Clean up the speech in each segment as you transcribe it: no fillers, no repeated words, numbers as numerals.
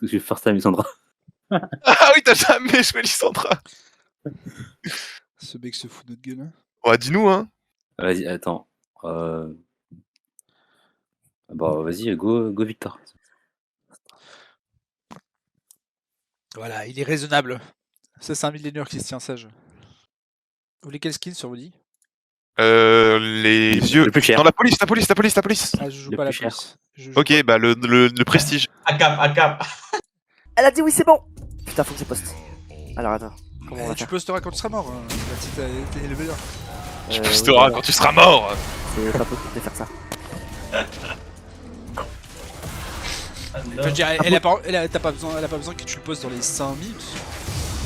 Je vais faire ça à Lissandra. Ah oui, t'as jamais joué Lissandra. Ce mec se fout de notre gueule. Hein. Ouais, dis-nous, hein. Vas-y, attends. Bah, vas-y, go Victor. Voilà, il est raisonnable. Ça, c'est un millénaire qui se tient sage. Vous voulez quel skin sur Woody? Les vieux. Le plus cher. Non, la police. Ah, je joue Le pas à la plus cher. police. Je joue Ok, bah le prestige. À cap. Elle a dit oui, c'est bon. Putain, faut que je poste. Alors attends. Comment on va Tu faire posteras quand tu seras mort. Hein. T'es élevé là. Tu oui, posteras voilà. quand tu seras mort. C'est pas possible de faire ça. Je veux dire, t'as pas besoin que tu le postes dans les 5 minutes.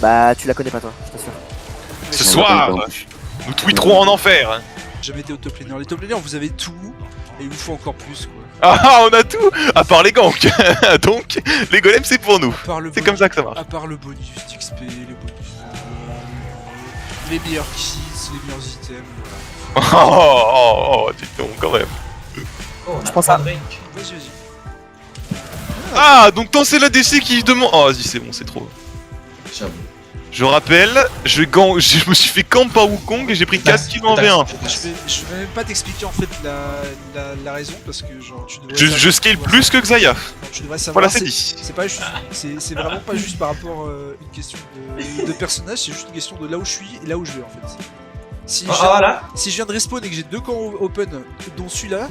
Bah, tu la connais pas toi, je t'assure. Ce On soir, va pas- nous tweeterons en enfer. J'ai jamais été au top laner. Les top laners, vous avez tout, et il vous faut encore plus quoi. Ah, on a tout, à part les ganks. Donc, les golems, c'est pour nous. À part le C'est bonus- comme ça que ça marche. À part le bonus d'XP, les bonus les meilleurs kits, les meilleurs items, voilà. Oh, dis donc, quand même. Oh, on a Je pense pas à- de Drake. Vas-y. Ah, donc tant c'est la DC qui demande. Oh, vas-y, c'est bon, c'est trop. J'avoue. Je rappelle, je me suis fait camp par Wukong et j'ai pris 4 kills en V1. Je vais même pas t'expliquer en fait la raison parce que genre tu devrais. Je scale plus que Xayah. Non, tu devrais savoir. Voilà, c'est dit. C'est pas juste, c'est vraiment pas juste par rapport une question de personnage, c'est juste une question de là où je suis et là où je vais en fait. Si, Voilà. si je viens de respawn et que j'ai 2 camps open, dont celui-là,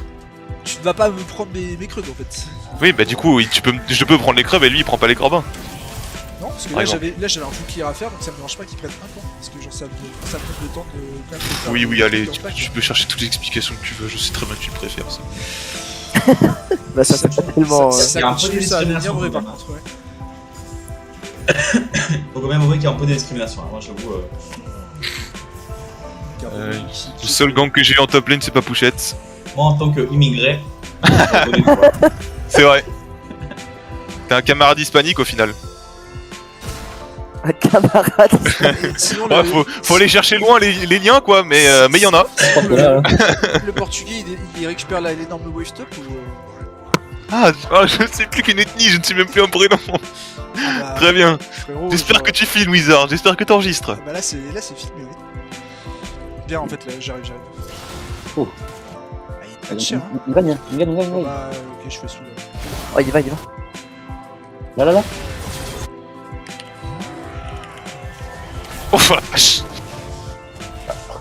tu ne vas pas me prendre mes creux en fait. Oui, bah du coup, oui, je peux prendre les creux, mais lui il prend pas les creux. Non, parce que Par là exemple. j'avais un full clear à faire donc ça me dérange pas qu'il prenne un camp. Parce que genre ça me prend le temps de quand même de faire Oui, le allez, dans le pack. tu peux chercher toutes les explications que tu veux, je sais très bien que tu le préfères ça. Bah, ça, c'est tellement. Ça Il y a un peu continue, de ça va devenir discrimination, vrai par quand même. contre, ouais. Faut quand même avouer qu'il y a un peu de discrimination. Moi, j'avoue. Le seul gang que j'ai en top lane, c'est pas Pouchette. Moi, en tant qu'immigré, je connais quoi. C'est vrai. T'es un camarade hispanique au final. Un camarade. Et sinon, Ouais, faut aller chercher loin les liens quoi, mais y en a. le portugais il récupère l'énorme wave stop ou. Ah, je ne sais plus qu'une ethnie, je ne sais même plus un prénom. Bah, Très bien. frérot, J'espère genre- que tu filmes Wizard, j'espère que t'enregistres. Bah là c'est filmé, oui. Bien en fait, là j'arrive. Oh. Ah, il est pas cher, hein. On gagne. Oh, bah ok, je fais sous là. Oh, il y va. Là. Oh la vache.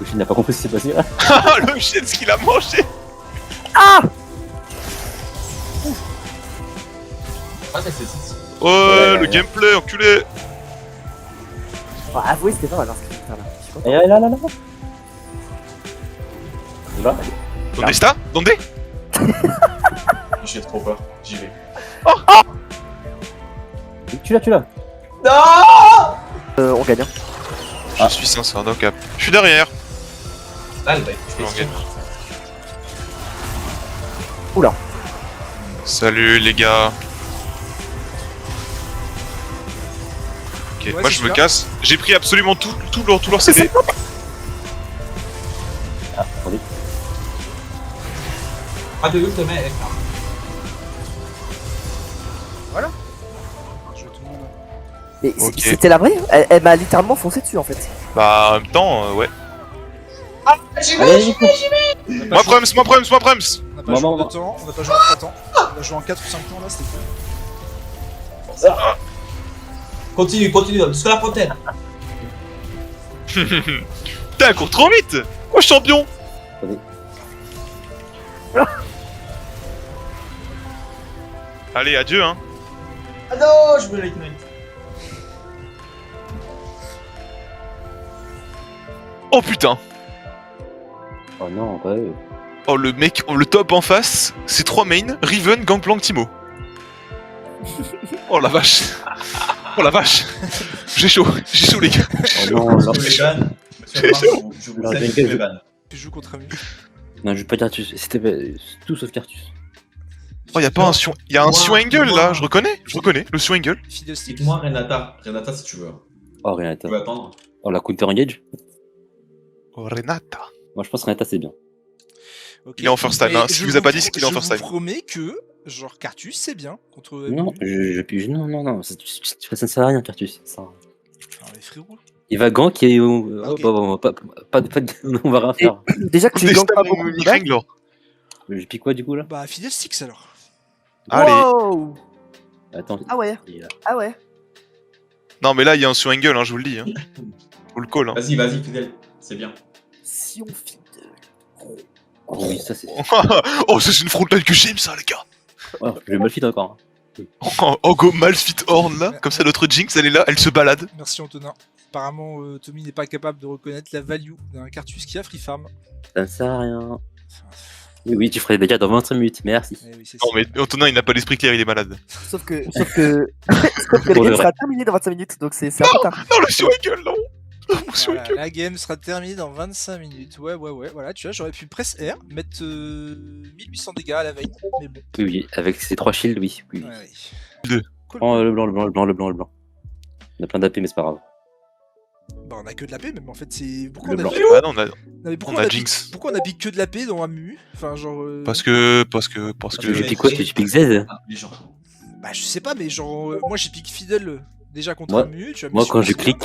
Je n'ai pas compris ce qui s'est passé là. Ah, le chien, ce qu'il a mangé. Ah, c'est. Ouais, le gameplay, enculé. Oh, avouez, c'était pas mal, hein, ce que je vais faire là. Je suis content. Et là. Il va. Donde está? Donde? J'ai trop peur. J'y vais. Tu l'as. Non. On gagne. Hein. Je suis sincère, no cap. Je suis derrière. Là, elle va être Non, question. Oula. Salut les gars. Ok, Ouais, moi c'est je me celui-là. casse. J'ai pris absolument tout leur CD. Ah, attendez. Pas de ult, mec. Je tout le monde. Mais Ok. c'était la vraie. Elle m'a littéralement foncé dessus en fait. Bah en même temps, ouais. Allez, Moi Prems. On n'a pas joué Maman. en 2 temps, on n'a pas joué en 3 temps. On a joué en 4 ou 5 temps là, c'était cool. Continue. Jusqu'à la fontaine. Putain, elle court trop vite. Oh champion. Allez, adieu hein. Ah non, je voulais l'ignite. Oh putain. Oh non, pas eux. Oh le mec, le top en face, c'est 3 mains, Riven, Gangplank, Timo. Oh la vache. Oh la vache. J'ai chaud les gars. Oh non, non. Je ban. Monsieur Mars, je vous Non, aime, t'inquiète, je ban. Tu joues contre Amu. Non, je veux pas Cartus. C'était tout sauf Cartus. Oh y'a pas un Sion... Y'a un Sion Angle là, je reconnais, le Sion Angle. Fiddlesticks. Dites-moi Renata si tu veux. Oh, Renata. Tu veux attendre. Oh, la counter engage. Oh Renata. Moi, je pense que Renata, c'est bien. Ok. Il est en first time, Mais hein. Si je vous a pas dit, c'est qu'il est en first Je time. vous promets que, genre, Cartus, c'est bien contre. Non, non, ça ne sert à rien, Cartus. Enfin, mais frérot. Il va gank et Ok. on va rien faire. Déjà que tu Destin, gagnes pas mon beaucoup de Mimi back. Ringlor. Je pique quoi du coup là? Bah, Fiddlesticks alors. Allez. Wow. Bah, Attends. Ah ouais, il est là. ah ouais. Non, mais là, il y a un sur angle, hein, je vous le dis. Hein. Faut le call. Hein. Vas-y, fidèle. C'est bien. Si on fit Oh oui, ça c'est. Oh, ça, c'est une frontline que j'aime, ça, les gars. Oh, je mal fit encore. Oh, go Malfit Horn, là. Comme ça, notre Jinx, elle est là, elle se balade. Merci Antonin. Apparemment, Tommy n'est pas capable de reconnaître la value d'un Cartus qui a free farm. Ça ne sert à rien. Oui, tu ferais des dégâts dans 25 minutes, merci. Eh oui, c'est Non, ça. mais Antonin, il n'a pas l'esprit clair, il est malade. Sauf que le Pour le game vrai. sera terminé dans 25 minutes, donc c'est un peu tard. Non, le sur angle, non. Mon sur Voilà, angle. la game sera terminée dans 25 minutes. Ouais, voilà, tu vois, j'aurais pu press R, mettre 1800 dégâts à la veille, mais bon. Oui, avec ces 3 shields, oui. Ouais, ouais. Deux. Cool. Oh, le blanc. On a plein d'AP, mais c'est pas grave. Bah, on a que de la paix, même en fait, c'est. Pourquoi Le on a blanc. piqué... Ah non, Non, mais pourquoi on a piqué- Jinx. Pourquoi on a piqué que de la paix dans Amu? Enfin, genre. Parce que. Tu Mais- piques quoi? Tu piques Z? Ah, les gens. Bah, je sais pas, mais genre. Moi, j'ai piqué Fiddle déjà contre Moi- Amu. Tu as mis Moi, sur quand le je sien. clique,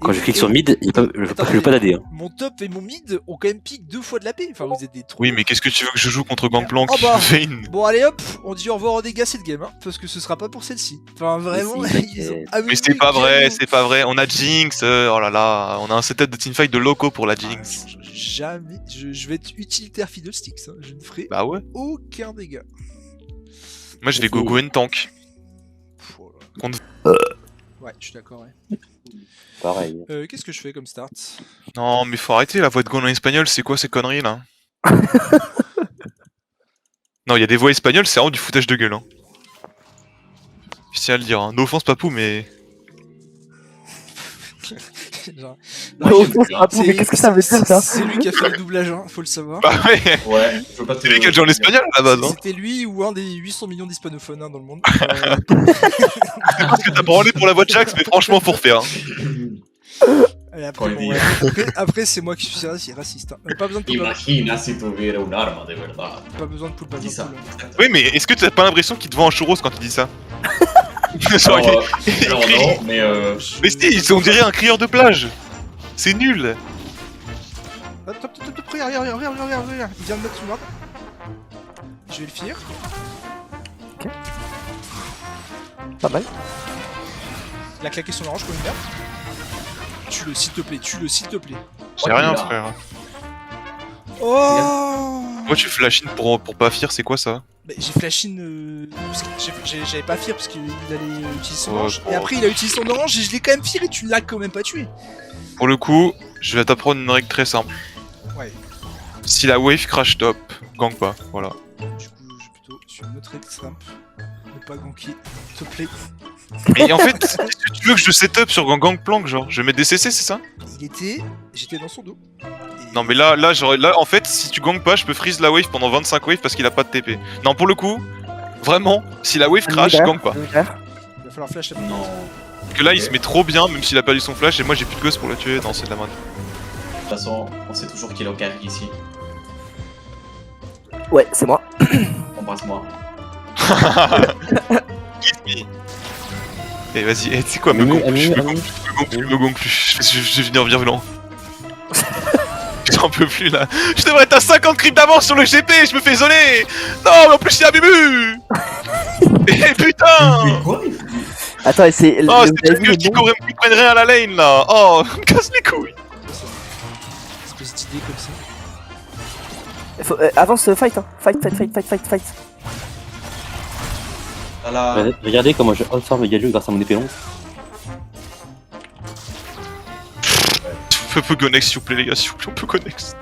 Quand Et- je clique et- sur mid, je veux pas d'AD. Hein. Mon top et mon mid ont quand même piqué 2 fois de la paix. Enfin, vous êtes des trous. Oui, mais qu'est-ce que tu veux que je joue contre Gangplank, Oh bah. Vayne? Bon, allez hop, on dit au revoir aux dégâts cette game, hein, parce que ce sera pas pour celle-ci. Enfin, vraiment, Mais si, ils ont t'inquiète. abusé Mais c'est pas vrai, carrément. c'est pas vrai. On a Jinx, oh là là. On a un setup de teamfight de loco pour la Jinx. Jamais. Je vais être utilitaire Fiddlesticks. Hein. Je ne ferai Bah ouais. aucun dégât. Moi, je vais go Gwen tank. Pff, oh là. Contre- Ouais, je suis d'accord. Ouais. Pareil. Qu'est-ce que je fais comme start? Non, mais faut arrêter la voix de Gon en espagnol, c'est quoi ces conneries là? Non, il y a des voix espagnoles, c'est vraiment du foutage de gueule. Hein. Je tiens à le dire, hein. No offense Papou, mais. Genre, Oh, non, mais qu'est-ce que ça veut dire ça? C'est lui qui a fait le doublage, hein, faut le savoir. Bah ouais, Ouais, je veux pas te. c'est lui qui a joué en espagnol à la base. Hein. C'était lui ou un des 800 millions d'hispanophones hein, dans le monde. Parce que t'as branlé pour la voix de Jax, mais franchement, faut refaire. Hein. Et après, Quand il bon, dit- ouais. Après, c'est moi qui suis raciste. Hein. Pas besoin de poule, Imagina si tuviera un arma de verdad. pas besoin de poule, pas Dis besoin ça. de poule. Oui, mais est-ce que t'as pas l'impression qu'il te vend un churros quand il dit ça? Genre, Alors, il alors crie. non, mais Mais si, on dirait un crieur de plage. C'est nul. Ah, top, regarde, regarde. Il vient de mettre sous ward. Je vais le finir. Pas mal. Il a claqué son orange comme une merde. Tue-le, s'il te plaît, s'il te plaît. J'ai rien, frère. Oh Moi, tu flash in pour pas fear, c'est quoi ça? Bah, j'ai flash in. Parce que j'avais pas fear parce qu'il allait utiliser son Oh, orange. bon. Et après, il a utilisé son orange et je l'ai quand même fear et tu l'as quand même pas tué. Pour le coup, je vais t'apprendre une règle très simple. Ouais. Si la wave crash top, gang pas, voilà. Du coup, je vais plutôt sur une autre règle simple. Ne pas ganker, s'il te plaît. Et en fait, est-ce que tu veux que je setup sur Gangplank, genre? Je vais mettre des CC, c'est ça? J'étais dans son dos. Et- Non mais là, en fait, si tu gank pas, je peux freeze la wave pendant 25 waves parce qu'il a pas de TP. Non, pour le coup, vraiment, si la wave crash, gang pas. Il va falloir flash la non. Parce que là, il se met trop bien, même s'il a perdu son flash, et moi j'ai plus de gosse pour le tuer. Non, c'est de la merde. De toute façon, on sait toujours qu'il est au carry ici. Ouais, c'est moi. Embrasse-moi. Et vas-y, tu sais quoi, me Amimu, gonfle plus, Amimu, me gonfle plus, je vais devenir virulent. J'en peux plus là. Je devrais être à 50 creeps d'avance sur le GP, je me fais isoler. Non, mais en plus il y a Bimu. Et putain. Mais quoi Attends, et c'est. Oh, le c'est le qui prennent rien à la lane là. Oh, me casse les couilles. espèce d'idée comme ça. Avance, fight, hein. Fight. À la... Regardez comment je outfarm le Galio grâce à mon épée longue. Peu Gonex s'il vous plaît les gars, s'il vous plaît, on peut Gonex.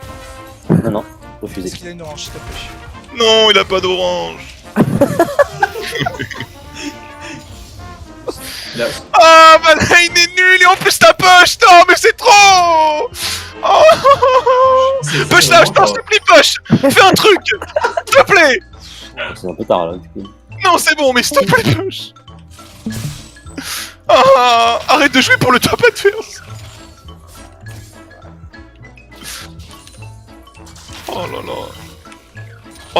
Non, refusé. Est-ce qu'il a une orange, s'il te plaît? Non, il a pas d'orange. Il a- Ah, ma lane est nulle et en plus ta push. Non, mais c'est trop. Oh. c'est Push là, je t'en supplie, push. Fais un truc, s'il te plaît. C'est un peu tard là, du coup. Non, c'est bon, mais s'il te plaît, push. Ah, arrête de jouer pour le top adverse. Oh là là.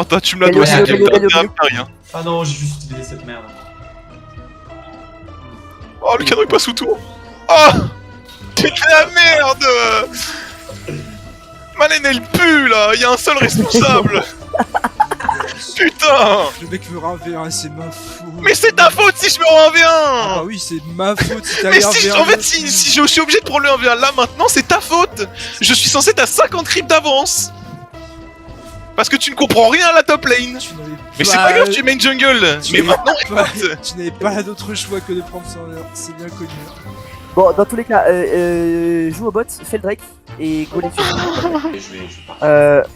Oh, toi, tu me la Galio, dois, Galio, c'est Galio, Galio, Galio. rien. Ah non, j'ai juste utilisé cette merde. Oh, le canon il passe sous tout. Oh, putain la merde. Malène elle pue là, il y a un seul responsable. Putain. Le mec veut un V1, c'est ma faute. Mais c'est ta faute si je me rends un Ah bah V1. oui, c'est ma faute si t'as Mais l'air si, V1. en fait, si je suis obligé de prendre le 1v1 là maintenant, c'est ta faute. Je suis censé être à 50 creeps d'avance. Parce que tu ne comprends rien à la top lane. Mais c'est pas grave, tu es main jungle. tu Mais n'avais maintenant, pas- écoute. Tu n'avais pas d'autre choix que de prendre son V1, c'est bien connu. Bon, dans tous les cas, joue au bot, fais le Drake et go les dessus. Et je vais partir.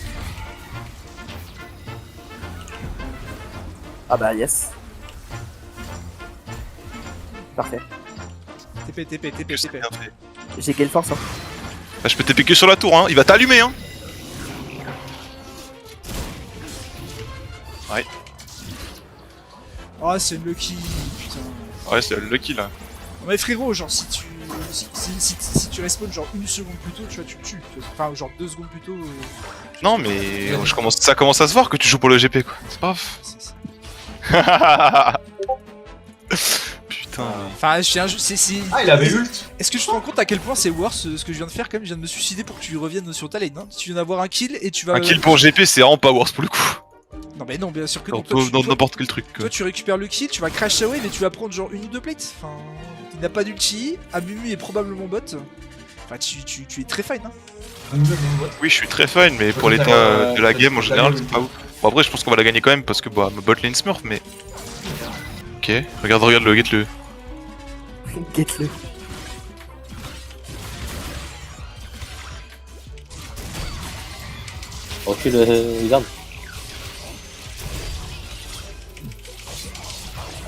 Ah bah yes. Parfait. TP, TP, TP, C'est TP. bien fait. J'ai gale force. Hein. Bah, je peux TP que sur la tour, hein. Il va t'allumer, hein. Ouais. Oh, c'est Lucky, putain. Ouais, c'est le lucky là. Non, mais frérot, genre si tu. Si tu respawn genre une seconde plus tôt, tu vois, tu le tues. Enfin, genre 2 secondes plus tôt. Non, mais ça commence à se voir que tu joues pour le GP, quoi. C'est pas ouf. Putain. Enfin, je tiens juste. Ah, il avait ult. Est-ce que tu te rends compte à quel point c'est worse ce que je viens de faire quand même? Je viens de me suicider pour que tu reviennes sur ta lane. Hein. Tu viens d'avoir un kill et tu vas. Un kill pour GP, c'est vraiment pas worse pour le coup. Non, mais non, bien sûr que non. Dans n'importe quel truc. Toi, tu récupères le kill, tu vas crash away, mais tu vas prendre genre une ou deux plates. Enfin, il n'a pas d'ulti. Amumu est probablement bot. Enfin, tu es très fine, hein. Oui, je suis très fine, mais pour l'état de la game en général, c'est pas ouf. Bon, après, je pense qu'on va la gagner quand même parce que bah, me bot lane smurf, mais. Ok, regarde-le, get-le. Get-le. Recule, garde.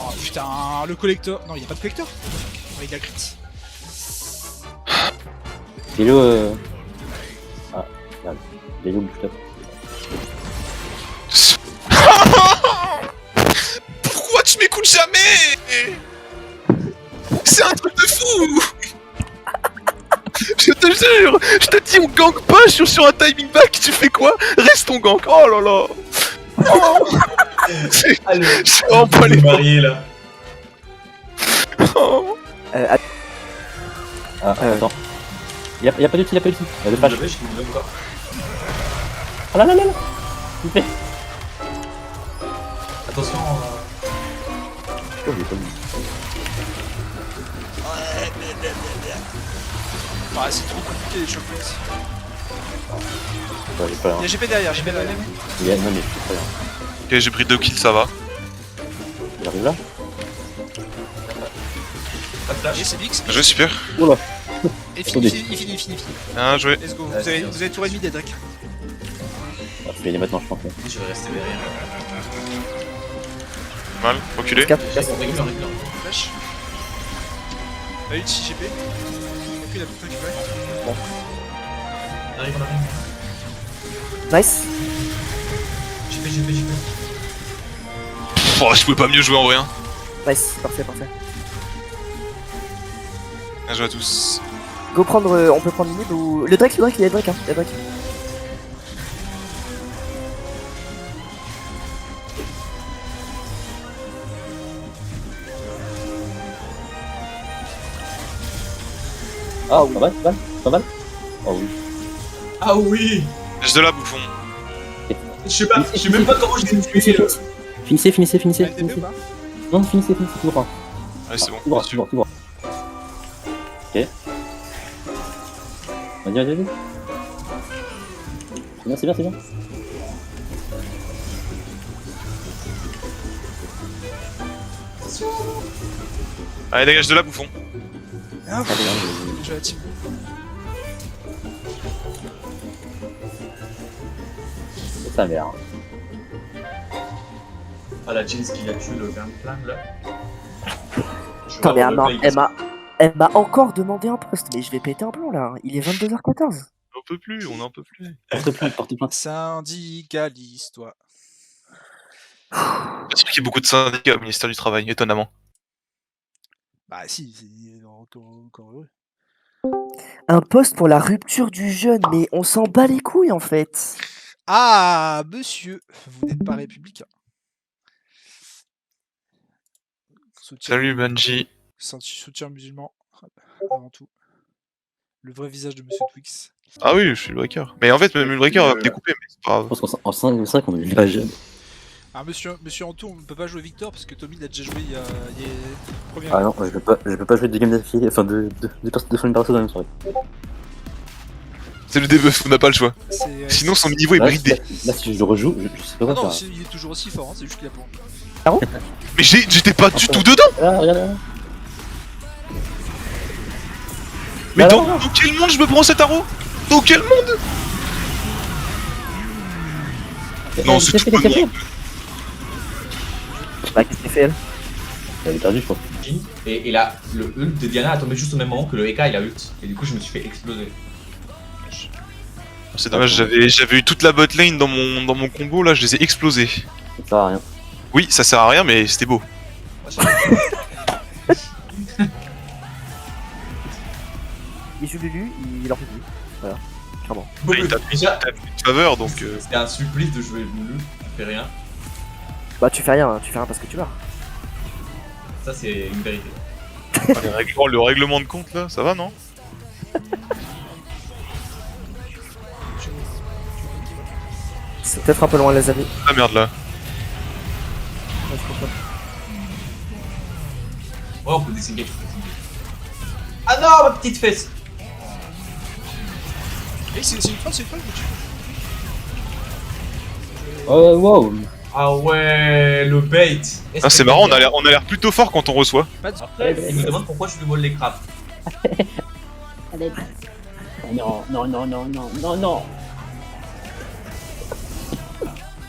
Oh putain, le collector. Non, il n'y a pas de collector. Ouais, il a crit. Galio, Ah, merde. Galio, bouge-toi. Pourquoi tu m'écoutes jamais? C'est un truc de fou. Je te jure, je te dis on gank pas, je suis sur un timing back, tu fais quoi? Reste ton gank, oh là là. Oh. Ah, le. C'est vraiment pas les marié là. Oh. Ah, attends. Y'a pas d'ulti, y'a pas d'ulti. Le flash. Je me donne pas. Ah là là là là. S'il te plaît. Attention. Oh, j'ai pas vu. Ah, c'est trop compliqué les choper ici. Ouais, j'ai pas Il y a rien. GP derrière, GP derrière. Non, mais je suis pas rien. Ok, j'ai pris 2 kills, ça va. Il arrive là? Pas de flash. Et c'est Vix. Je super. Oula. Et fini, fini. Bien joué. Let's go. Ouais, Vous avez tour ennemi des Drake. Ah, faut gagner maintenant, je pense. Je vais rester derrière. Mal, reculé. Cap, Reste, on régule, on régule. Flash. La ulti GP. Il a tout récupéré. On arrive, on arrive. Nice. JP. Oh, je pouvais pas mieux jouer en vrai. Hein. Nice. Parfait, parfait. Bien joué à tous. Go prendre. On peut prendre une mid ou. Le Drake, il y a le Drake, hein. Il y a le Drake. Ah, pas mal, pas mal, pas mal. Oh oui. Ah oui. Laisse de là, bouffon. Je sais même pas comment je l'ai tué. Finissez. T'as le TP ou pas? Non, finissez, tout droit. Ouais, c'est bon. Tout droit, Dessus. tout droit. Ok. Vas-y. C'est bien. Allez, dégage de là, bouffon. Ah, Allez, déjà la team. c'est sa mère. Ah, la jeans qui a tué le plein là. Putain, mais elle m'a encore demandé un poste, mais je vais péter un plomb là. Il est 22h14. On peut plus, on en peut plus. Porte plainte. Syndicaliste, toi. Bien sûr qu'il y a beaucoup de syndicats au ministère du Travail, étonnamment. Bah si, c'est encore heureux. Un poste pour la rupture du jeûne, mais on s'en bat les couilles en fait. Ah, monsieur, vous n'êtes pas républicain. Soutien, Salut Bungie. soutien musulman, avant tout. Le vrai visage de monsieur Twix. Ah oui, je suis le breaker. Mais en fait, même le breaker va me découper, mais c'est pas Je grave. pense qu'en 5 on est pas jeune. Ah, monsieur Antou, on ne peut pas jouer Victor parce que Tommy l'a déjà joué il y a première. Ah non, je peux pas jouer 2 games d'affilée, enfin deux fois une perso dans la même soirée. C'est le debuff, on n'a pas le choix. C'est, Sinon, son niveau est Là, bridé. là, si je le rejoue, je sais pas Ah quoi non, faire. il est toujours aussi fort, hein, c'est juste qu'il a pas. Mais j'étais pas du tout dedans. Ah, regarde. Mais Bah dans quel monde je me prends cet arrow? Dans quel monde? Non, c'est tout pas drôle. Bah, qu'est-ce qu'il fait elle? Elle est perdue, je crois. Et là, le ult de Diana a tombé juste au même moment que le Eka il a ult. Et du coup, je me suis fait exploser. C'est dommage, j'avais eu toute la bot lane dans mon combo, là, je les ai explosés. Ça sert à rien. Oui, ça sert à rien, mais c'était beau. Il joue Lulu, il en fait plus. Voilà, clairement. Ouais, il t'a Déjà, une faveur, donc... c'était un supplice de jouer Lulu, tu fais rien. Bah, tu fais rien parce que tu meurs. Ça, c'est une vérité. le règlement de compte, là, ça va, non? C'est peut-être un peu loin, les amis. Ah merde, là. Ouais, je comprends. Ouais, on peut disengage, Ah non, ma petite fesse! Eh, c'est une troll, je me tue. Oh, wow. Ah ouais, le bait! Ah, c'est marrant, on a l'air plutôt fort quand on reçoit. Pas de... Après, il me demande pourquoi je lui vole les crabes. Non, non, non, non, non, non, non.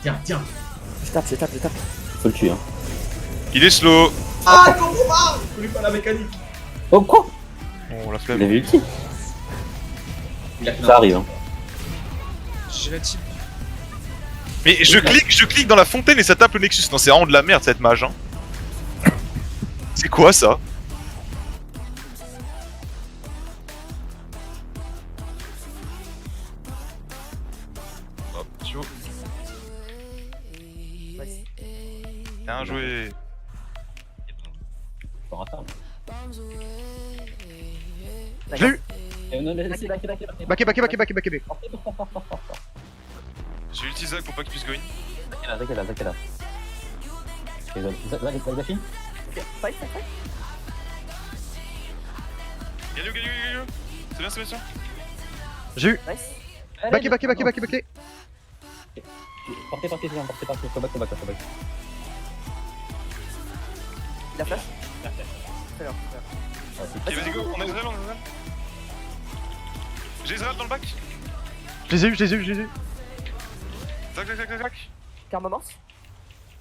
Tiens, tiens! Je tape. Faut le tuer, hein. Il est slow. Ah, il comprend pas! Je connais pas la mécanique. Oh, quoi? Oh, la Il flemme. avait ulti. Il a fait Ça arrive, hein. J'ai la team. Mais je clique dans la fontaine et ça tape le Nexus. Non, c'est vraiment de la merde, cette mage, hein. C'est quoi, ça? Hop, tio. Bien joué. Faut rattraper. Je l'ai eu. Non, laissez, back. Backé. J'ai utilisé pour pas qu'il puisse go in. Zach est là. Zach, fini. Fight. Galio. C'est bien. J'ai eu. Nice. Backé. Portez, faut back. Il a flash. Ok, vas-y, go. On a Israël. J'ai Israël dans le bac. Je les ai eu. Zac. Karma morse.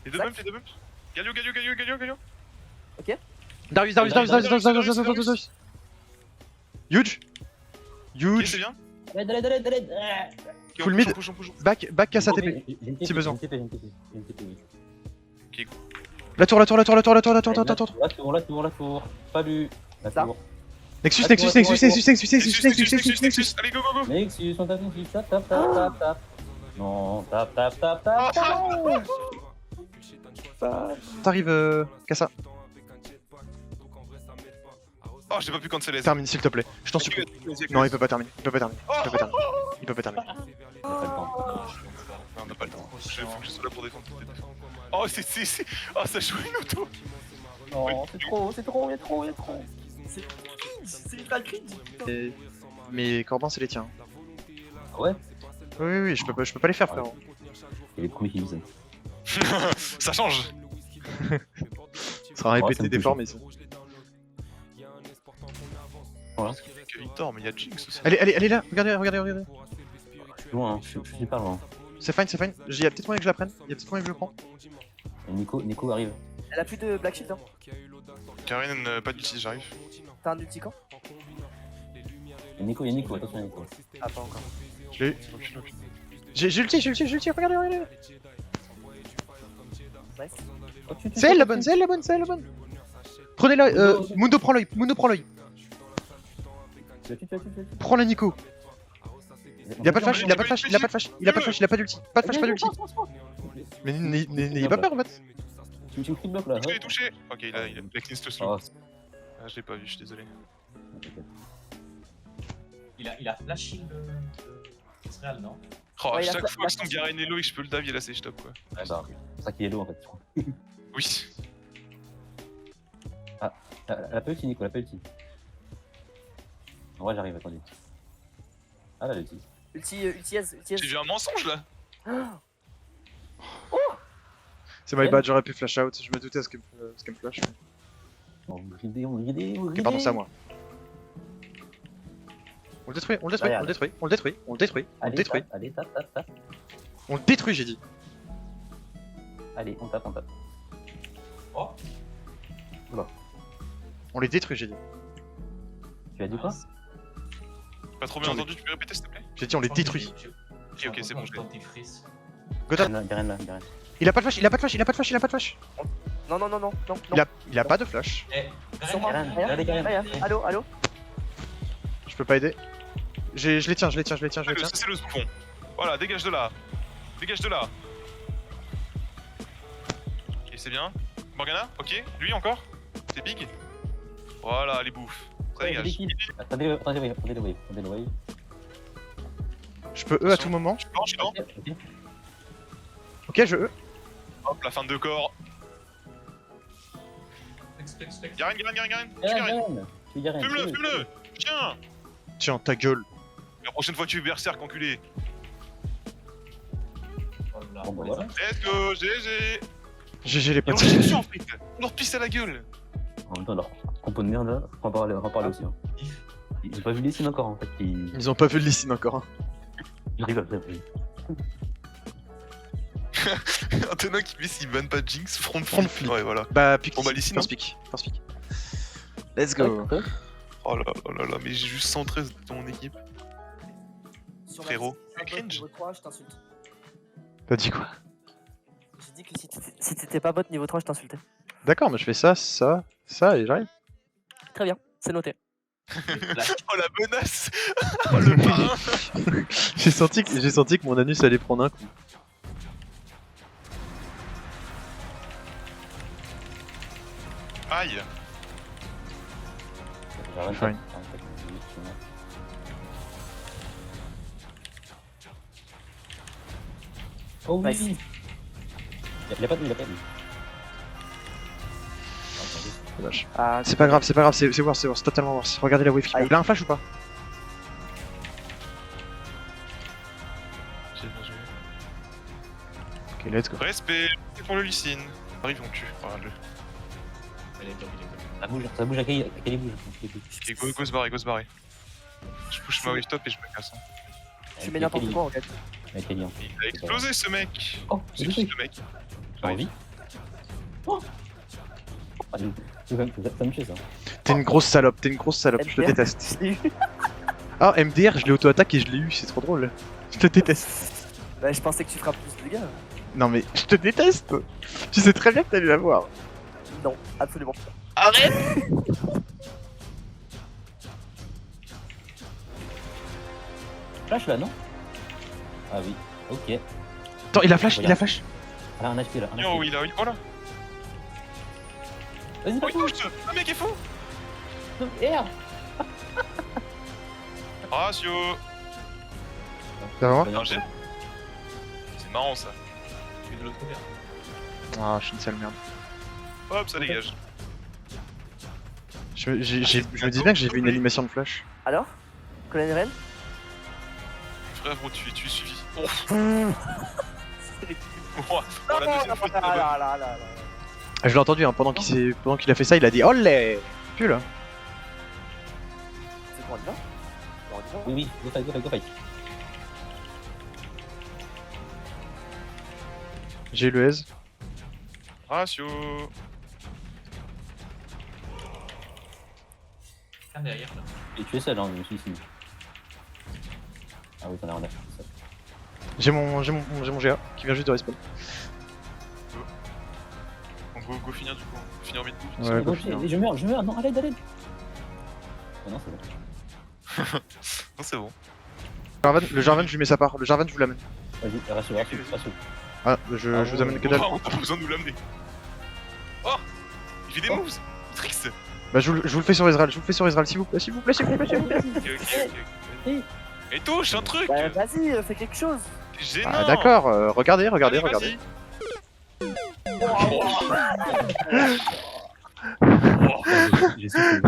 Les deux bumps. Galio. Darius. Huge. Ok, c'est bien. D'aller. Ok, Full on mid. push. Back casse à TP. Si besoin. J'ai une TP. La tour. La tour. Pas lu. La Ça. tour. Nexus. Allez, go. Nexus, on tape Nexus. Tap. Non, tap. T'arrives, Kassa. Oh, j'ai pas pu canceler. Termine s'il te plaît. Je t'en supplie. Non, il peut pas terminer. On n'a pas le temps. Faut que je sois là pour défendre. Oh, c'est. Oh, ça joue une auto. Non, c'est trop, il y a trop. C'est ultra cringe. Mais Corbin, c'est les tiens. Ah ouais? Oui, je peux pas les faire, frérot. Il est premier qui vise. Ça change. Ça sera répété ça me des touche. formes ici. Voilà. Ok, Victor, mais il y a Jinx aussi. Allez là, regardez. Je suis loin, je suis super loin. C'est fine. Il y a peut-être moyen que je la prenne. Il y a peut-être moyen que je le prends. Et Nico arrive. Elle a plus de Black Shield, hein. Karine, pas d'ulti, j'arrive. T'as un ulti quand? Il y a Nico, attention Nico. Ah, pas encore. Je l'ai eu. J'ai ulti, regardez. Nice. C'est elle la bonne. Prenez-la, Mundo prend l'œil. Prends la Nico. Il a pas de flash, il a pas de flash, il a pas de flash, il a pas de flash, il a pas d'ulti. Pas de flash, pas d'ulti. Mais n'ayez pas peur en fait. Tu me free block là. Touché, touché. Ok, il a clean ce slow. Oh, Ah, je l'ai pas vu, je suis désolé. Il a flashé le Israël, non? Oh, à Ouais, il a chaque fois que son flashé. Garen est low et que je peux le dive, il a ses stop quoi. bah, c'est pour ça qu'il est low en fait. je crois. Oui. Elle a pas ulti, Nico, elle a pas ulti. En vrai, j'arrive, attendez. Ah, là, l'ulti. Ulti Ez. J'ai vu un mensonge là. C'est my bad, j'aurais pu flash out, je me doutais ce qu'elle me flash. On gridait, on gridait, on Ok, gridait. pardon, c'est à moi. On le détruit, on le détruit, on le détruit, on le détruit, on le détruit, on le Allez, détruit. Allez, tape. On le détruit, j'ai dit. Allez, on tape. Oh, On les détruit, j'ai dit. Tu as dit quoi? Pas trop bien entendu, tu peux répéter s'il te plaît? J'ai dit on les détruit. Ok, c'est bon, je l'ai. Gotham, Garen là. il a pas de flash, il a pas de flash, il a pas de flash, il a pas de flash. Non. Il a pas de flash. Eh, Sur moi. Garen, Rien, regardez Garen. rien. Allô. Je peux pas aider. Je les tiens. C'est le bouffon. Voilà, dégage de là. Dégage de là. Ok, c'est bien. Morgana, ok. Lui encore. C'est big. Voilà, les bouffes. Ça dégage. Attendez le wave. Je peux E à tout moment. Je suis lent. Ok. Ok, je E. Hop, la fin de corps. Garen. Tu Garen. Fume-le. Tiens. Tiens, ta gueule. La prochaine fois, tu es berserk, enculé. Bon, bah voilà. Let's go, GG. GG les Et on potes. les tue en fait. On leur pisse à la gueule. En même temps, leur compo de merde là, on va en parler aussi. Hein. J'ai pas vu les signes encore en fait. Ils ont pas vu le listen encore. Hein. Je rigole, c'est vrai. Antonin qui met s'il banne pas Jinx, front Front flip. flip. Ouais, voilà. Bah, pique. Bon, bah, Lee Sin, First pick. Let's go. Oh là, mais j'ai juste 113 dans mon équipe. Frérot, cringe. Niveau 3, je t'insulte. T'as dit quoi? J'ai dit que si t'étais pas bot niveau 3, je t'insultais. D'accord, mais je fais ça et j'arrive. Très bien, c'est noté. Oh la menace. Oh le parrain. J'ai senti que mon anus allait prendre un coup. Aïe. Fine. Oh oui. Nice. Il a pas de Dommage. Ah, C'est pas grave, c'est worse, c'est totalement worse. Regardez la wave. Aïe. Il a un flash ou pas? Ok, let's go. Respect pour le Lee Sin. Arrive, on tue. Regarde-le. Ça bouge à quel bouge. Ok, go se barrer. Je push ma wave top et je me casse. Hein. tu mets n'importe quoi en fait. Avec Ellie. Il a explosé ce mec. Oh, C'est qui ce mec? T'as envie? Oh. Ah, ça me tue ça. T'es une grosse salope, je te MDR. déteste. Je l'ai eu. Ah, MDR, je l'ai auto-attaque et je l'ai eu, c'est trop drôle. Je te déteste. Bah, je pensais que tu frappes plus de dégâts. Non mais, je te déteste. Tu sais très bien que t'allais l'avoir. Non, absolument. Arrête. Flash là, non? Ah oui, ok. Attends, il a flash. Ah, un HP là. Yo, il a eu. Oh là. Vas-y, Oh, il touche. Le mec est fou. R. Ratio. Ça va? Non, j'ai. C'est marrant ça. Tu es de l'autre côté. Ah, je suis une sale merde. Hop, ça dégage. Je me dis bien que j'ai vu une animation de flash. Alors Colin Ren Frère, gros, tu es suivi. Oh. C'est ridicule. Oh, la deuxième fois, là. Je l'ai entendu, hein, pendant qu'il a fait ça, il a dit Olé! Plus là. C'est quoi, on y va On y va. Oui, go fight. J'ai eu le aise. Ratio. Tiens, derrière là. Et tu es seul, hein, je me suis ici. Ah oui, t'en as un là. J'ai mon GA qui vient juste de respawn. On go finir du coup. Finir mid. Ouais, go Ok, finir. je meurs, non, à l'aide. Oh non, c'est bon. Non, c'est bon. Le Jarvan, je lui mets sa part. Le Jarvan, je vous l'amène. Vas-y, rassure. Ah, je vous amène que dalle. Oh, on a besoin de nous l'amener. Oh, il fait des moves. Trix. Bah, je vous le fais sur Ezreal, s'il vous plaît, s'il vous plaît. Ok. Et touche un truc. Bah vas-y, fais quelque chose. C'est gênant. Ah, d'accord, regardez. Allez, vas-y. J'ai soufflé.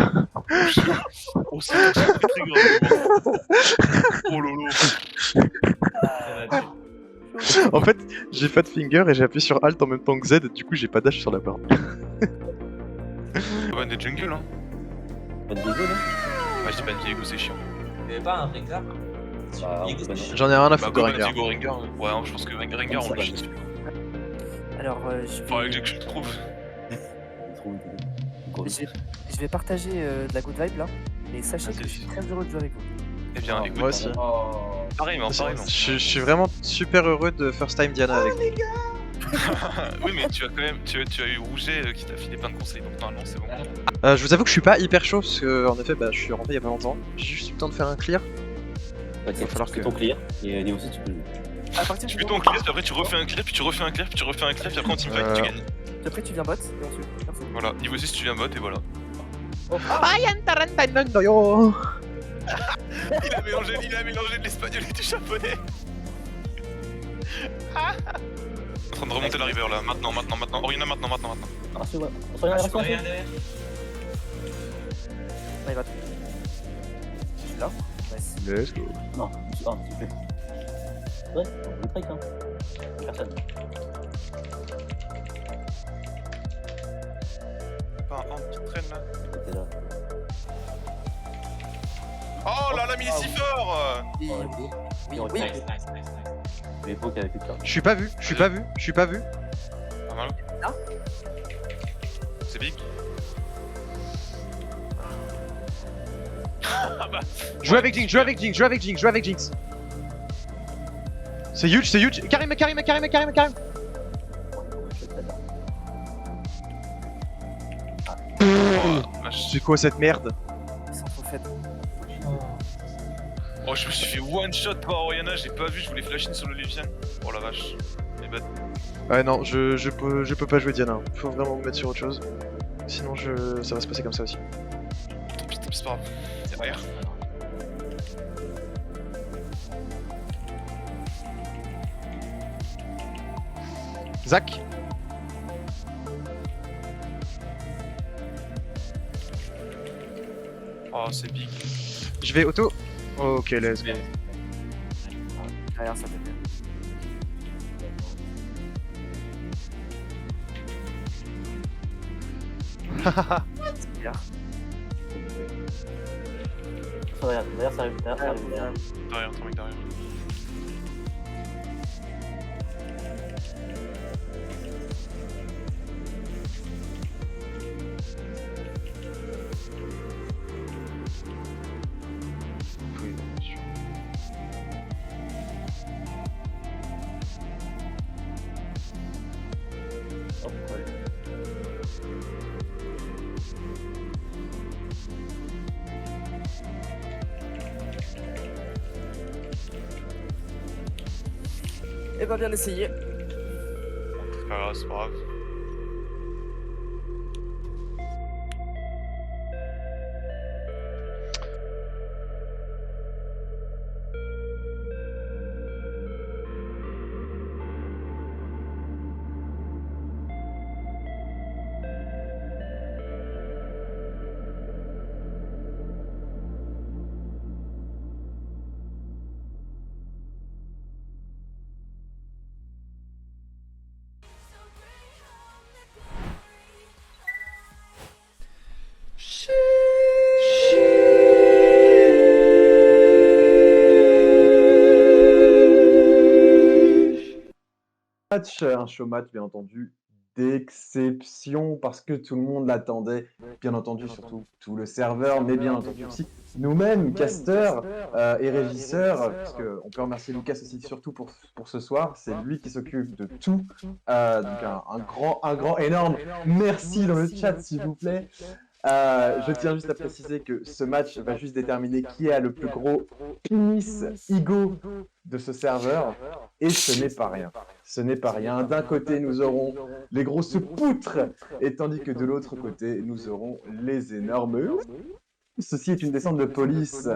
Oh, c'est très grave. Oh lolo. En fait, j'ai Fat Finger et j'ai appuyé sur Alt en même temps que Z, du coup j'ai pas dash sur la barre. Ban des jungle, hein. Pas de dégo, là. Bah, je dis ban Diego, c'est chiant. T'avais pas un Rengar? Bah, on peut pas- J'en ai rien à Bah, foutre de go ban Rengar. Diego Rengar. Ouais, je pense que Rengar, on le chie dessus. Alors, je Faudrait vais... que je le trouve. Je vais partager de la good vibe là. Et sachez Vas-y. que je suis très heureux de jouer avec vous. Eh bien, écoute. Moi aussi. Pareillement. Je suis vraiment super heureux de first time Diana avec vous. Oui, mais tu as quand même. Tu as eu Rouget qui t'a filé plein de conseils, donc normalement, c'est bon. Je vous avoue que je suis pas hyper chaud parce que, en effet, bah, je suis rentré il y a pas longtemps. J'ai juste eu le temps de faire un clear. Va falloir que ton clear et Néo aussi tu peux jouer. À partir Tu du fais ton moment- clear, puis après tu refais un clear, puis tu refais un clear, puis tu refais un clear, puis après on teamfight, tu gagnes. Puis après tu viens bot et ensuite personne. Voilà, niveau 6 tu viens bot et voilà. Il a mélangé de l'espagnol et du japonais. En train de remonter la river là, maintenant. Oriana maintenant. Rassure, rassure. Derrière, derrière. Ouais, il va tout. Je suis là. Nice. Let's go. Non, s'il te plaît. Ouais, on est prêt, hein. Personne. Pas un petit traîne là. T'es là. Oh là là, mais il est si fort. Oui, Ouais, oui, oui, ok. oui. Nice. Tu l'époque avec Victor. Je suis pas vu. Pas mal. Ah. C'est big. Ah bah. Joue avec Jinx. C'est huge. Karim. Oh, vache. C'est quoi cette merde? Ils sont trop faibles. Oh, je me suis fait one shot par Oriana, j'ai pas vu, je voulais flash in sur le Lévian. Oh la vache. Mais bah, Ouais, non, je peux pas jouer Diana. Faut vraiment me mettre sur autre chose. Sinon, ça va se passer comme ça aussi. tant pis, c'est pas grave. C'est arrière. Zach, Oh, c'est big. je vais auto. Ok, let's go. Derrière ça fait bien. C'est bien. Derrière, ça arrive. Derrière, ton mec derrière. Hop, ouais. Et bah bien essayé. C'est pas grave, c'est pas grave. Un show match, bien entendu, d'exception, parce que tout le monde l'attendait, bien entendu, surtout tout le serveur, mais bien entendu aussi nous-mêmes, casteurs et régisseurs, puisqu'on peut remercier Lucas aussi, surtout pour ce soir, c'est lui qui s'occupe de tout, donc un grand, énorme merci dans le chat, s'il vous plaît. Je tiens juste à préciser que ce match va juste déterminer qui a le plus gros pénis ego de ce serveur. Et ce n'est pas rien. Ce n'est pas rien. D'un côté, nous aurons les grosses poutres, et tandis que de l'autre côté, nous aurons les énormes. Ceci est une descente de police.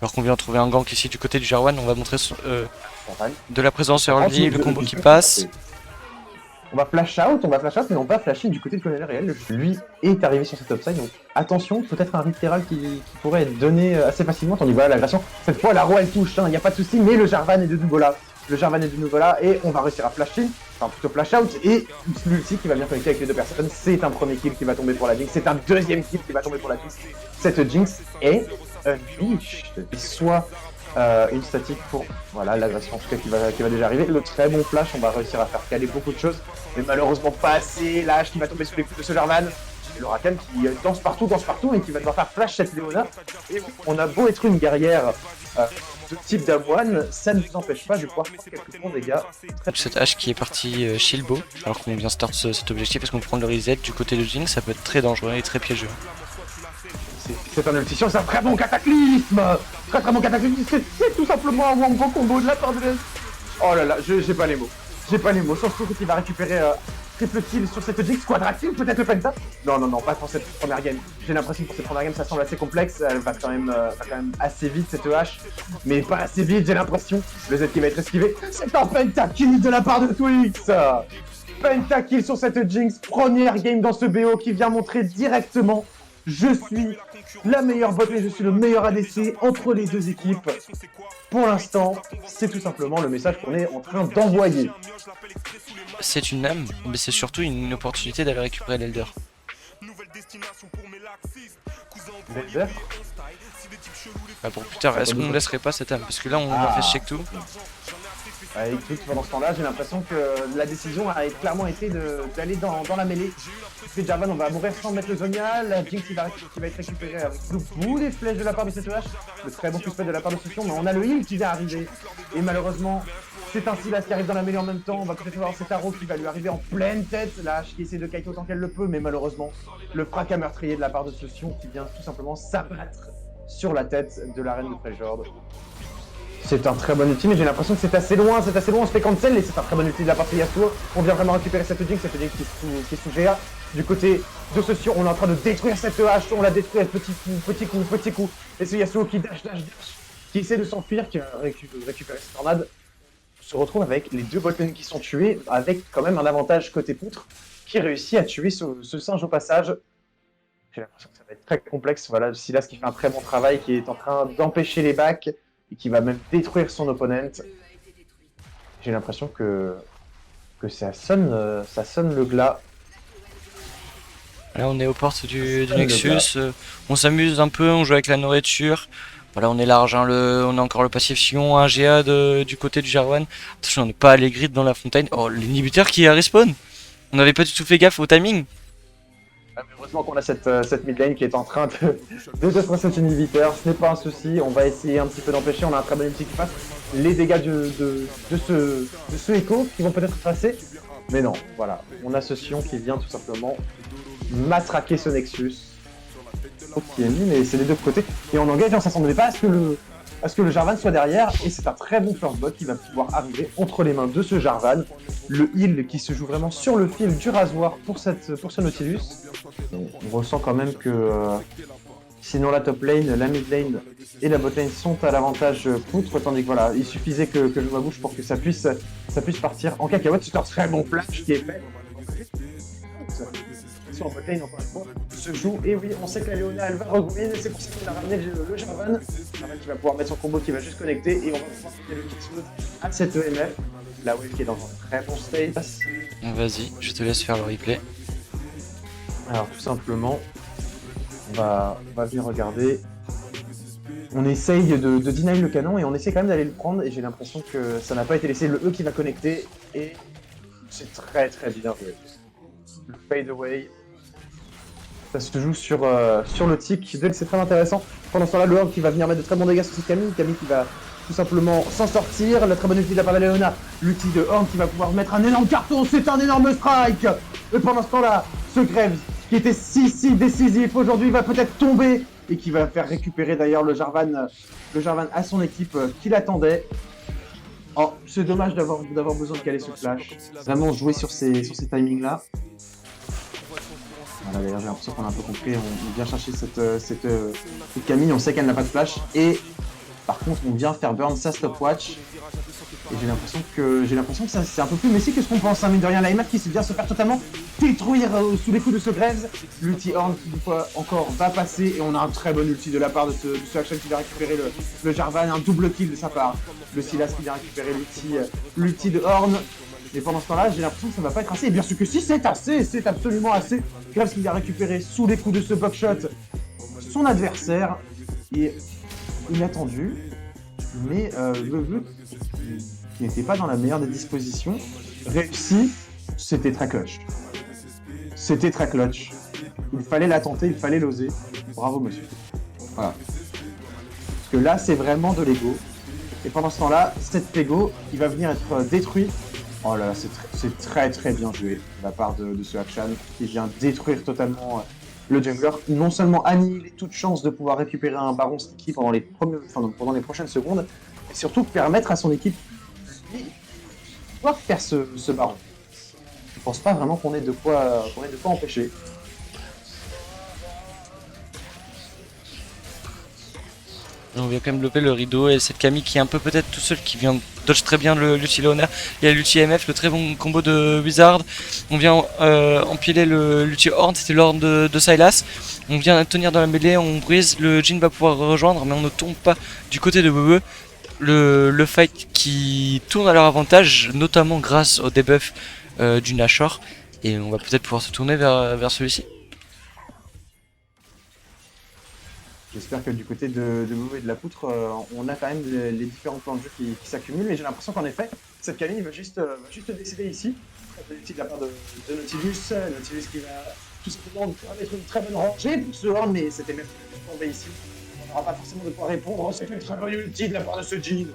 Alors qu'on vient de trouver un gank ici du côté du Jarvan, on va montrer de la présence early, le combo qui passe. On va flash out, mais on va flasher du côté de Colonel Réel. Lui est arrivé sur cette upside, donc attention, peut-être un littéral qui pourrait être donné assez facilement. Tandis voilà l'agression. Cette fois, la roue elle touche, il n'y a pas de souci, mais le Jarvan est de nouveau là. Et on va réussir à flasher, enfin plutôt flash out, et l'ulti qui va bien connecter avec les deux personnes. C'est un premier kill qui va tomber pour la Jinx, c'est un deuxième kill qui va tomber pour la Jinx. Cette Jinx est unleashed, soit une statique pour voilà l'agression en tout cas qui va déjà arriver. Le très bon flash, on va réussir à faire caler beaucoup de choses, mais malheureusement pas assez. L'âge qui va tomber sous les coups de ce Jarvan. Et le Rakan qui danse partout, et qui va devoir faire flash cette Leona. Et on a beau être une guerrière de type d'Amoine, ça ne nous empêche pas de pouvoir prendre quelques bons dégâts. Cette hache qui est partie Shilbo, alors qu'on vient start cet objectif parce qu'on prend le reset du côté de Jinx, ça peut être très dangereux et très piégeux. C'est un ulti, c'est un très bon cataclysme. Très bon cataclysme, c'est tout simplement un bon combo de la part de l'Est. Oh là là, j'ai pas les mots. Surtout qu'il va récupérer triple kill sur cette Jinx, quadra-kill, peut-être le penta. Non, pas pour cette première game. J'ai l'impression que pour cette première game, ça semble assez complexe. Elle va quand même assez vite cette hache, mais pas assez vite, j'ai l'impression. Le Z qui va être esquivé. C'est un pentakill de la part de Twix. Pentakill sur cette Jinx, première game dans ce BO qui vient montrer directement. Je suis la meilleure botlane, je suis le meilleur ADC entre les deux équipes. Pour l'instant, c'est tout simplement le message qu'on est en train d'envoyer. C'est une âme, mais c'est surtout une opportunité d'aller récupérer l'Elder. L'Elder ? Bah pour plus tard, est-ce qu'on ne laisserait pas cette âme? Parce que là on a fait check tout. Écoute, pendant ce temps-là, j'ai l'impression que la décision a clairement été d'aller dans la mêlée. C'est Jarvan, on va mourir sans mettre le Zonia. La Jinx qui va être récupérée avec le bout des flèches de la part de cette hache. Le très bon suspect de la part de Sosion, mais on a le heal qui va arriver. Et malheureusement, c'est un Sylas qui arrive dans la mêlée en même temps. On va peut-être avoir cet arrow qui va lui arriver en pleine tête. La hache qui essaie de kite autant qu'elle le peut, mais malheureusement, le fracas meurtrier de la part de Sosion qui vient tout simplement s'abattre sur la tête de la reine de Freljord. C'est un très bon ulti, mais j'ai l'impression que c'est assez loin, on se fait cancel, et c'est un très bon ulti de la part de Yasuo. On vient vraiment récupérer cette Jinx qui est sous GA. Du côté de ce Sion, on est en train de détruire cette hache, on la détruit à petit coup. Et ce Yasuo qui dash, qui essaie de s'enfuir, qui a récupéré cette tornade, se retrouve avec les deux botlane qui sont tués, avec quand même un avantage côté poutre, qui réussit à tuer ce singe au passage. J'ai l'impression que ça va être très complexe. Voilà, Sylas qui fait un très bon travail, qui est en train d'empêcher les backs, et qui va même détruire son opponent. J'ai l'impression que ça sonne le glas. Là on est aux portes du Nexus, on s'amuse un peu, on joue avec la nourriture. Voilà, on est large, hein, on a encore le passif Sion, un GA du côté du Jarvan. Attention, on n'est pas allé grid dans la fontaine. Oh, l'inhibiteur qui a respawn. On n'avait pas du tout fait gaffe au timing. Heureusement qu'on a cette mid lane qui est en train de détruire cet inhibiteur, ce n'est pas un souci, on va essayer un petit peu d'empêcher, on a un très bon ulti qui passe les dégâts de ce écho qui vont peut-être passer, mais non, voilà, on a ce Sion qui vient tout simplement matraquer ce Nexus, qui est mis, mais c'est des deux côtés, et on engage, on ne s'attendait pas à ce que le Jarvan soit derrière, et c'est un très bon first bot qui va pouvoir arriver entre les mains de ce Jarvan. Le heal qui se joue vraiment sur le fil du rasoir pour ce Nautilus. On ressent quand même que sinon la top lane, la mid lane et la bot lane sont à l'avantage poutre, tandis que voilà, il suffisait que je me bouge pour que ça puisse partir en cacahuète. C'est un très bon flash qui est fait. Sur bot lane, encore une fois, se joue, et oui, on sait que la Leona elle va revenir, c'est pour ça qu'on a ramené le Jarvan. Jarvan qui va pouvoir mettre son combo, qui va juste connecter, et on va pouvoir faire le kill à cette EMF. La wave qui est dans un très bon state. Vas-y, je te laisse faire le replay. Alors tout simplement, on va venir regarder. On essaye de deny le canon et on essaie quand même d'aller le prendre, et j'ai l'impression que ça n'a pas été laissé. Le E qui va connecter, et c'est très bien joué. Le fade away. Ça se joue sur le tick, c'est très intéressant. Pendant ce temps-là, le Horn qui va venir mettre de très bons dégâts sur cette Camille qui va tout simplement s'en sortir. La très bonne ulti de la part de Leona, l'ulti de Horn qui va pouvoir mettre un énorme carton, c'est un énorme strike. Et pendant ce temps-là, ce Graves qui était si décisif aujourd'hui va peut-être tomber et qui va faire récupérer d'ailleurs le Jarvan à son équipe qui l'attendait. Oh, c'est dommage d'avoir besoin de caler ce flash. Vraiment jouer sur ces timings là. Voilà, d'ailleurs j'ai l'impression qu'on a un peu compris, on vient chercher cette Camille, on sait qu'elle n'a pas de flash et par contre on vient faire burn sa stopwatch. Et j'ai l'impression que ça c'est un peu plus messy que ce qu'on pense, hein, mine de rien. La IMAT qui vient se faire totalement détruire sous les coups de ce Graves. L'ulti Horn qui une fois encore va passer et on a un très bon ulti de la part de ce Action qui vient récupérer le Jarvan, un double kill de sa part. Le Silas qui vient récupérer l'ulti de Horn. Mais pendant ce temps-là, j'ai l'impression que ça va pas être assez. Et bien sûr que si, c'est assez, c'est absolument assez. Graves qui vient récupérer sous les coups de ce buckshot son adversaire. Et inattendu, mais le qui n'était pas dans la meilleure des dispositions, réussi, c'était très clutch. C'était très clutch. Il fallait la tenter, il fallait l'oser. Bravo monsieur. Voilà. Parce que là, c'est vraiment de l'ego. Et pendant ce temps-là, cet ego, il va venir être détruit. Oh là là, c'est très bien joué de la part de ce Akshan, qui vient détruire totalement le jungler. Non seulement annihiler toute chance de pouvoir récupérer un baron sticky pendant les prochaines secondes, mais surtout permettre à son équipe de pouvoir faire ce baron. Je pense pas vraiment qu'on ait de quoi empêcher. On vient quand même bloquer le rideau et cette Camille qui est un peu peut-être tout seul qui vient dodge très bien l'ulti Léonard. Il y a l'ulti MF, le très bon combo de Wizard. On vient empiler l'ulti Horn, c'était l'Horn de Sylas. On vient tenir dans la mêlée, on brise, le Jhin va pouvoir rejoindre mais on ne tombe pas du côté de Wewe. Le fight qui tourne à leur avantage, notamment grâce au debuff du Nashor. Et on va peut-être pouvoir se tourner vers celui-ci. J'espère que du côté de Wewe et de la poutre, on a quand même les différents plans de jeu qui s'accumulent, mais j'ai l'impression qu'en effet, cette Camille va juste décéder ici. De la part de Nautilus qui va tout simplement mettre une très bonne rangée pour ce Horn, mais c'était même tombé ici. On n'aura pas forcément de quoi répondre. C'est une très bonne ulti de la part de ce Jhin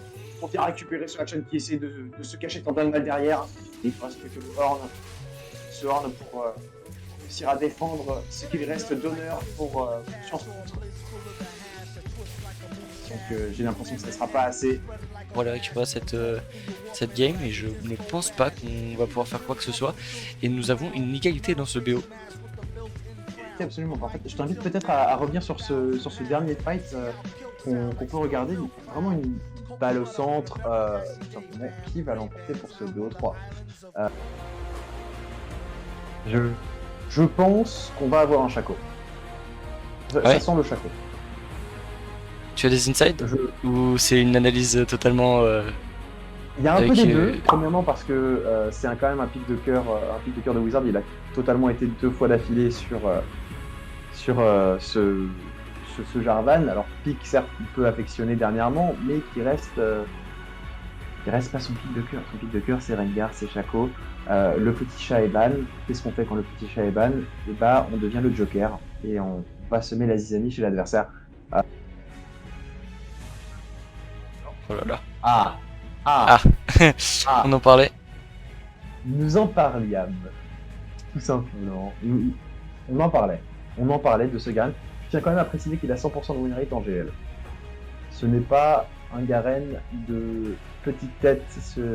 pour bien récupérer ce Action qui essaie de se cacher tant bien mal derrière. Il ne reste plus que ce Horn pour réussir à défendre ce qu'il reste d'honneur pour Science Contre. Donc j'ai l'impression que ça ne sera pas assez. Pour aller récupérer cette game et je ne pense pas qu'on va pouvoir faire quoi que ce soit. Et nous avons une égalité dans ce BO. Absolument. En fait, je t'invite peut-être à revenir sur ce dernier fight qu'on peut regarder. Vraiment une balle au centre, tout simplement, qui va l'emporter pour ce BO3. Je pense qu'on va avoir un Shaco. Ça sent le Shaco. Tu as des insights ou c'est une analyse totalement Il y a un peu des deux. Premièrement parce que c'est quand même un pic de cœur de Wizard. Il a totalement été 2 fois d'affilée sur ce Jarvan. Alors pic certes il peut affectionner dernièrement, mais qui reste pas son pic de cœur. Son pic de cœur c'est Rengar, c'est Shaco. Le petit chat est ban. Qu'est-ce qu'on fait quand le petit chat est ban? Et bah on devient le Joker et on va semer la zizanie chez l'adversaire. Oh là là. Ah. On en parlait. Nous en parlions. Tout simplement. On en parlait de ce Garen. Je tiens quand même à préciser qu'il a 100% de win rate en GL. Ce n'est pas un Garen de petite tête,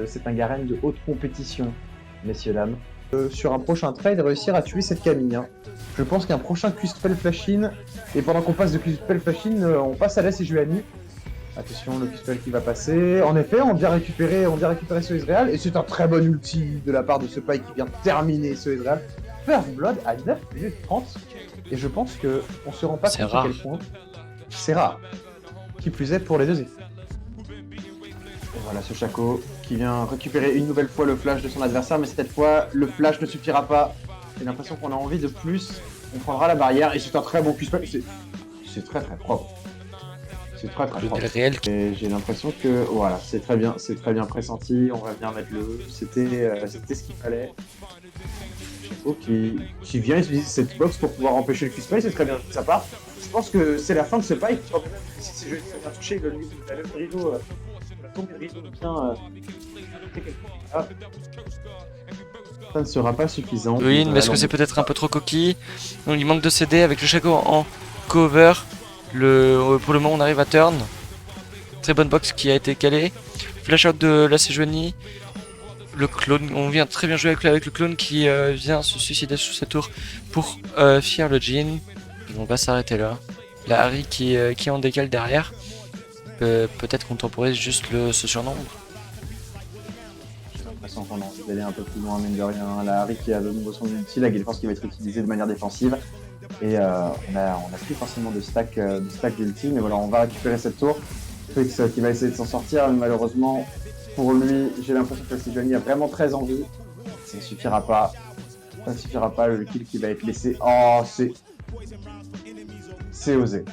c'est un Garen de haute compétition, messieurs dames. Sur un prochain trade, réussir à tuer cette Camille. Hein. Je pense qu'un prochain Q-Spell Flash-In, et pendant qu'on passe de Q-Spell Flash-In, on passe à l'S et Juani. Attention, le Q-Spell qui va passer. En effet, on vient récupérer ce Ezreal, et c'est un très bon ulti de la part de ce Pai qui vient terminer ce Ezreal. First Blood à 9 minutes 30, et je pense qu'on se rend pas compte à quel point c'est rare. Qui plus est pour les deux équipes. Et voilà ce Shaco qui vient récupérer une nouvelle fois le flash de son adversaire, mais cette fois, le flash ne suffira pas. J'ai l'impression qu'on a envie de plus. On prendra la barrière, et c'est un très bon Q-Spell. C'est très propre. C'est très propre. Et j'ai l'impression que voilà, c'est très bien pressenti. On va bien mettre le. C'était ce qu'il fallait. Shaco qui vient utiliser cette box pour pouvoir empêcher le Q-Spell, c'est très bien de sa part. Je pense que c'est la fin de ce pipe. Si c'est joli, ça vient toucher le rideau, la tombe du rideau bien. Ça ne sera pas suffisant. Oui, mais est-ce que c'est peut-être un peu trop coquille? Donc il manque de CD avec le Shaco en cover. Pour le moment on arrive à turn. Très bonne box qui a été calée. Flash out de la Sejuani. Le clone, on vient très bien jouer avec le clone qui vient se suicider sous sa tour pour fier le Jhin. On va s'arrêter là. La Harry qui en décale derrière. Peut-être qu'on temporise juste ce surnombre. J'ai l'impression qu'on a envie d'aller un peu plus loin, mine de rien. La Harry qui a de nouveau son ulti, la Gale Force qui va être utilisée de manière défensive. Et on a plus forcément de stack d'ulti, mais voilà, on va récupérer cette tour. Twix qui va essayer de s'en sortir, mais malheureusement, pour lui, j'ai l'impression que Sejuani a vraiment très envie. Ça ne suffira pas. Ça ne suffira pas, le kill qui va être laissé. Oh, c'est osé.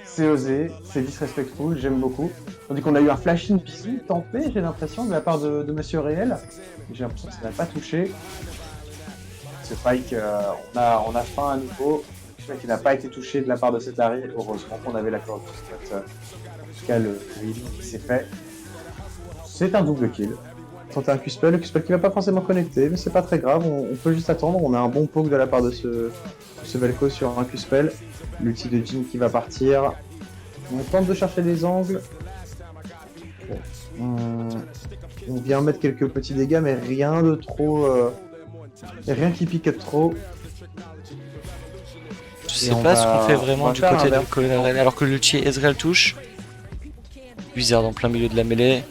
C'est osé, c'est disrespectful, j'aime beaucoup. Tandis qu'on a eu un flash-in bisou tenté, j'ai l'impression, de la part de Monsieur Réel. J'ai l'impression que ça n'a pas touché. Ce Pike, on a faim à nouveau. Je sais qu'il n'a pas été touché de la part de cette Harry. Heureusement qu'on avait la corde de Scott. En tout cas, le heal qui s'est fait. C'est un double kill. Tenter un Q-spell, le Q-spell qui va pas forcément connecter, mais c'est pas très grave, on peut juste attendre. On a un bon poke de la part de ce Vel'Koz sur un Q-spell. L'ulti de Jhin qui va partir. On tente de chercher des angles. On vient mettre quelques petits dégâts, mais rien de trop. Rien qui pique trop. Je sais pas ce qu'on fait vraiment du côté de Colonel alors que l'ulti Ezreal touche. Wizard en plein milieu de la mêlée.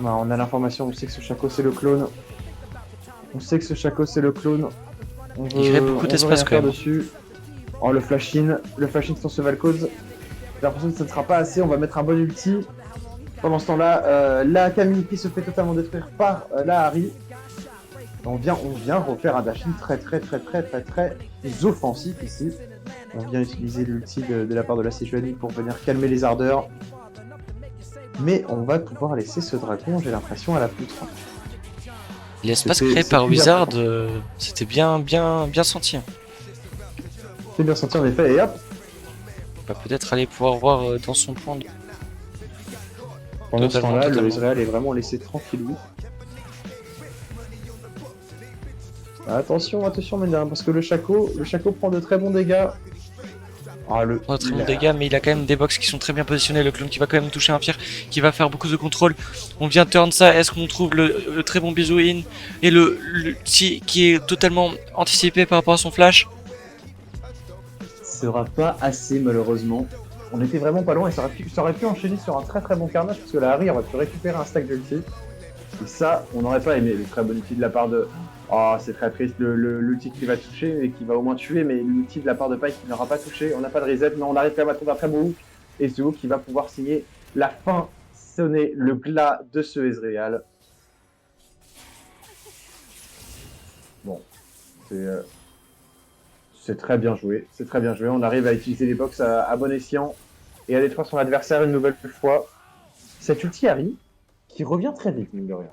On a l'information, on sait que ce Shaco c'est le clone. Il crée beaucoup d'espace quand même. Dessus. Oh, le flash-in sur ce Vel'Koz. J'ai l'impression que ça ne sera pas assez, on va mettre un bon ulti. Pendant ce temps-là, la Camille qui se fait totalement détruire par la Harry. On vient refaire un dash-in très offensif ici. On vient utiliser l'ulti de la part de la Sejuani pour venir calmer les ardeurs. Mais on va pouvoir laisser ce dragon, j'ai l'impression, à la poutre. L'espace créé par Wizard, c'était bien senti. C'est bien senti en effet, et hop. On va peut-être aller pouvoir voir dans son point. Pendant ce temps-là, le Ezreal est vraiment laissé tranquillou. Attention, mine de rien, parce que le Shaco prend de très bons dégâts. Très bons dégâts, mais il a quand même des box qui sont très bien positionnés. Le clone qui va quand même toucher un pierre, qui va faire beaucoup de contrôle. On vient turn ça. Est-ce qu'on trouve le très bon bisou in et le qui est totalement anticipé par rapport à son flash? Ça sera pas assez malheureusement. On était vraiment pas loin et ça aurait pu enchaîner sur un très bon carnage parce que la Harry aurait pu récupérer un stack d'ulti. Et ça, on n'aurait pas aimé le très bon ulti de la part de. Oh, c'est très triste, l'ulti qui va toucher et qui va au moins tuer, mais l'ulti de la part de Pike qui n'aura pas touché. On n'a pas de reset, mais on arrive quand même à trouver un très beau hook. Et ce hook qui va pouvoir signer la fin, sonner le glas de ce Ezreal. Bon, c'est très bien joué, On arrive à utiliser les box à bon escient et à détruire son adversaire une nouvelle fois. Cette ulti Harry qui revient très vite, mine de rien.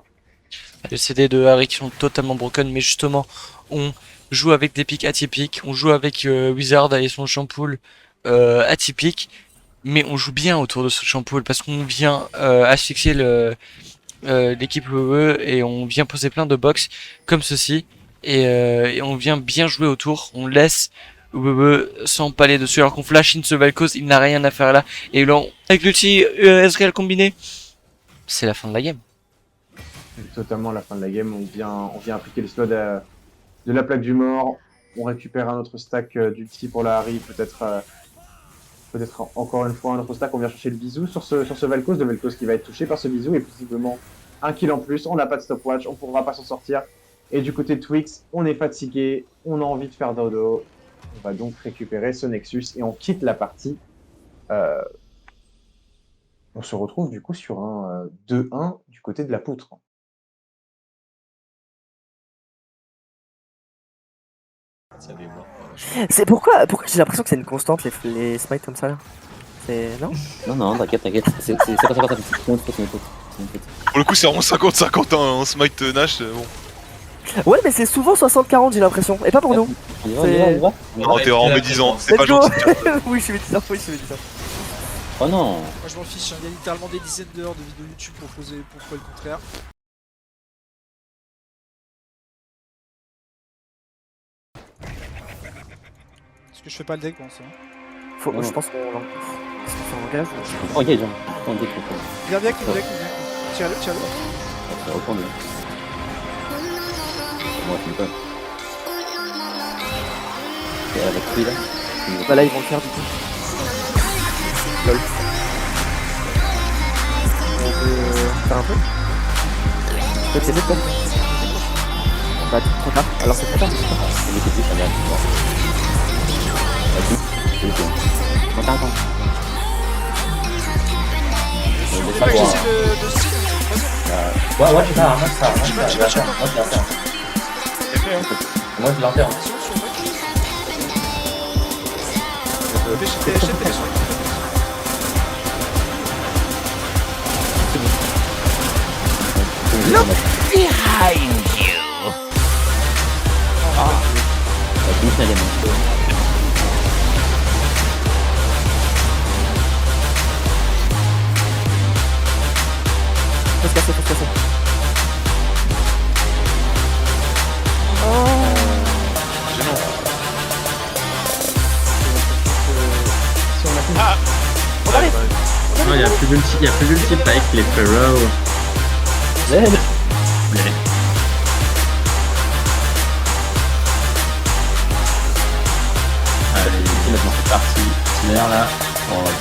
Les CD de Harry qui sont totalement broken, mais justement, on joue avec des pics atypiques, on joue avec Wizard et son Champool atypique, mais on joue bien autour de ce Champool parce qu'on vient asphyxier l'équipe WE et on vient poser plein de box comme ceci, et on vient bien jouer autour, on laisse WE s'empaler dessus alors qu'on flash in ce Vel'Koz, il n'a rien à faire là, et là, avec l'ulti Ezreal combiné, c'est la fin de la game. C'est totalement la fin de la game, on vient appliquer le slow de la plaque du mort, on récupère un autre stack d'ulti pour la Harry, peut-être encore une fois un autre stack, on vient chercher le bisou sur ce Vel'Koz, le Vel'Koz qui va être touché par ce bisou et possiblement un kill en plus, on n'a pas de stopwatch, on pourra pas s'en sortir. Et du côté de Twix, on est fatigué, on a envie de faire dodo, on va donc récupérer ce Nexus et on quitte la partie. On se retrouve du coup sur un 2-1 du côté de la poutre. C'est pourquoi j'ai l'impression que c'est une constante les smites comme ça là. Non Non, t'inquiète, c'est pas ça, c'est mon pote. Pour le coup, c'est vraiment 50-50 en smite Nash. Bon. Ouais, mais c'est souvent 60-40, j'ai l'impression, et pas pour nous. On y va. Non, t'es en médisant, c'est pas Let's go. gentil. Oui, je suis médisant. Oh non. Moi je m'en fiche, il y a littéralement des dizaines d'heures de vidéos YouTube pour prouver le contraire. Parce que je fais pas le deck, bon, c'est bon. Je pense qu'on est-ce qu'on s'engage ou... Oh, engage, hein. Attends, deck, quoi. Viens, viens, viens. Tire-le, tire-le. Ça reprend, lui. Moi, je me pas. Et elle va couper, là. Bah là, ils vont le faire, du coup. Lol. On peut faire un peu. Peut-être c'est fait, peut-être. Bah, trop tard. Alors c'est trop tard. Je vais couper, ça vient. Vas-y. C'est tout. Attends. Tu veux pas que j'essaie de style? Ouais, tu vas, moi, ça. Tu vas, Moi, je l'enterre. Behind you. La douce, elle est montée. Faut se casser. On arrive. Non, il y a plus d'ulti avec les Pharaoh. Allez, maintenant c'est parti. Là, on va